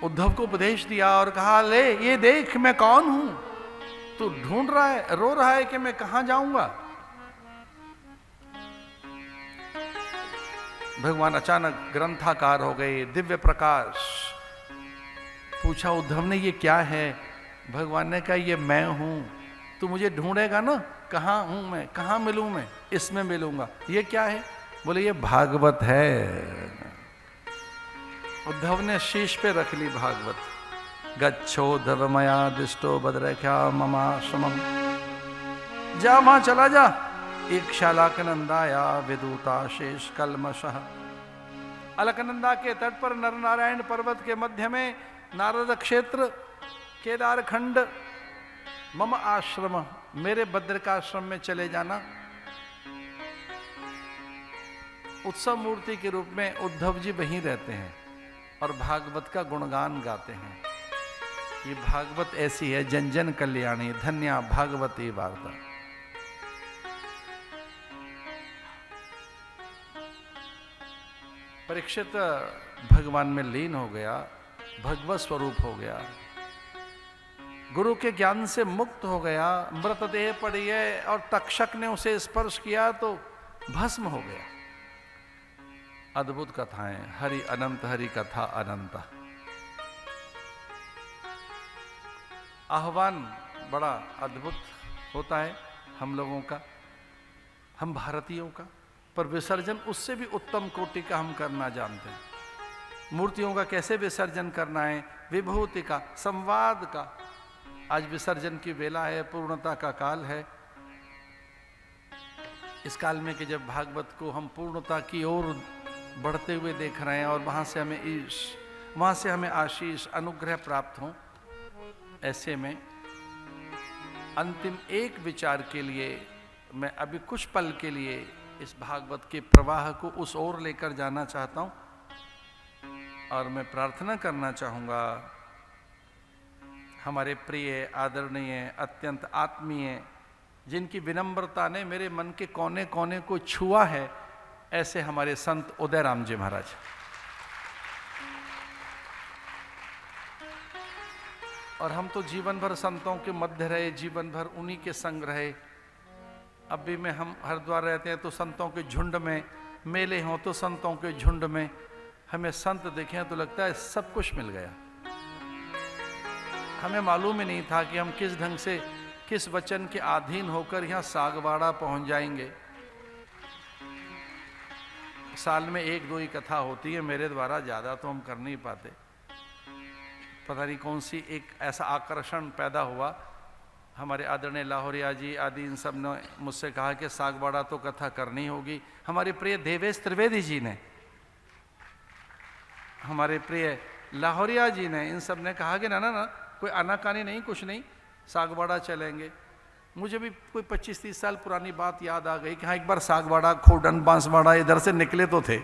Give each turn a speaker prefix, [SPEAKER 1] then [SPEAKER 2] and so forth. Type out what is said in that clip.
[SPEAKER 1] उद्धव को उपदेश दिया और कहा, ले ये देख मैं कौन हूं, तू ढूंढ रहा है, रो रहा है कि मैं कहां जाऊंगा। भगवान अचानक ग्रंथाकार हो गए, दिव्य प्रकाश। पूछा उद्धव ने, ये क्या है? भगवान ने कहा, ये मैं हूं, तू मुझे ढूंढेगा ना, कहां हूं मैं, कहां मिलूं मैं, इसमें मिलूंगा। ये क्या है? बोले ये भागवत है। उद्धव ने शीश पे रख ली भागवत। गच्छोद्धव मया दिष्टो बद्रख्या ममाश्रमम्, जा वहां चला जा। एक शालाकनंदाया विदूता शेष कलमशः। अलकनंदा के तट पर नर नारायण पर्वत के मध्य में नारद क्षेत्र केदार खंड, मम आश्रम, मेरे बद्रिकाश्रम में चले जाना। उत्सव मूर्ति के रूप में उद्धव जी वहीं रहते हैं और भागवत का गुणगान गाते हैं। ये भागवत ऐसी है, जन जन कल्याणी, धन्या भागवती वार्ता। परीक्षित भगवान में लीन हो गया, भगवत स्वरूप हो गया, गुरु के ज्ञान से मुक्त हो गया। मृतदेह पड़ी है और तक्षक ने उसे स्पर्श किया तो भस्म हो गया। अद्भुत कथाएं, हरि अनंत, हरि कथा अनंत। आह्वान बड़ा अद्भुत होता है हम लोगों का, हम भारतीयों का, पर विसर्जन उससे भी उत्तम कोटि का हम करना जानते हैं। मूर्तियों का कैसे विसर्जन करना है, विभूति का, संवाद का। आज विसर्जन की वेला है, पूर्णता का काल है। इस काल में कि जब भागवत को हम पूर्णता की ओर बढ़ते हुए देख रहे हैं और वहां से हमें आशीष अनुग्रह प्राप्त हो, ऐसे में अंतिम एक विचार के लिए मैं अभी कुछ पल के लिए इस भागवत के प्रवाह को उस ओर लेकर जाना चाहता हूं। और मैं प्रार्थना करना चाहूंगा, हमारे प्रिय, आदरणीय, अत्यंत आत्मीय, जिनकी विनम्रता ने मेरे मन के कोने कोने को छुआ है, ऐसे हमारे संत उदय राम जी महाराज। और हम तो जीवन भर संतों के मध्य रहे, जीवन भर उन्हीं के संग रहे। अब भी में हम हरिद्वार रहते हैं तो संतों के झुंड में, मेले हों तो संतों के झुंड में, हमें संत देखें तो लगता है सब कुछ मिल गया। हमें मालूम ही नहीं था कि हम किस ढंग से, किस वचन के अधीन होकर यहाँ सागवाड़ा पहुंच जाएंगे। साल में एक दो ही कथा होती है मेरे द्वारा, ज़्यादा तो हम कर नहीं पाते। पता नहीं कौन सी एक ऐसा आकर्षण पैदा हुआ। हमारे आदरणीय लाहौरिया जी आदि इन सब ने मुझसे कहा कि सागवाड़ा तो कथा करनी होगी। हमारे प्रिय देवेश त्रिवेदी जी ने, हमारे प्रिय लाहौरिया जी ने, इन सब ने कहा कि ना ना ना, कोई आनाकानी नहीं, कुछ नहीं, सागवाड़ा चलेंगे। मुझे भी कोई 25-30 साल पुरानी बात याद आ गई कि हाँ, एक बार सागवाड़ा, खोडन, बांसवाड़ा इधर से निकले तो थे।